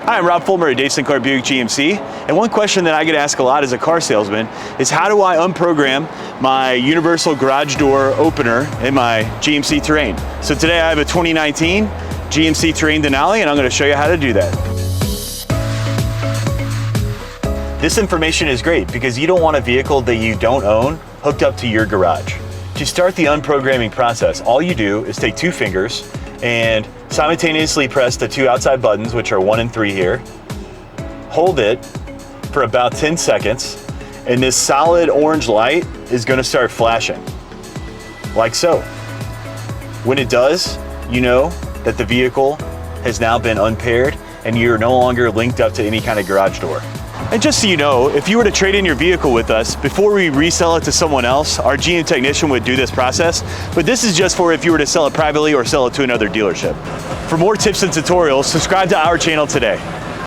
Hi, I'm Rob Fulmer at Dave Sinclair Buick-GMC, and one question that I get asked a lot as a car salesman is how do I unprogram my universal garage door opener in my GMC Terrain? So today I have a 2019 GMC Terrain Denali, and I'm going to show you how to do that. This information is great because you don't want a vehicle that you don't own hooked up to your garage. To start the unprogramming process, all you do is take two fingers and simultaneously press the two outside buttons, which are 1 and 3 here. Hold it for about 10 seconds, and this solid orange light is going to start flashing, like so. When it does, you know that the vehicle has now been unpaired and you're no longer linked up to any kind of garage door. And just so you know, if you were to trade in your vehicle with us, before we resell it to someone else, our GM technician would do this process, but this is just for if you were to sell it privately or sell it to another dealership. For more tips and tutorials, subscribe to our channel today.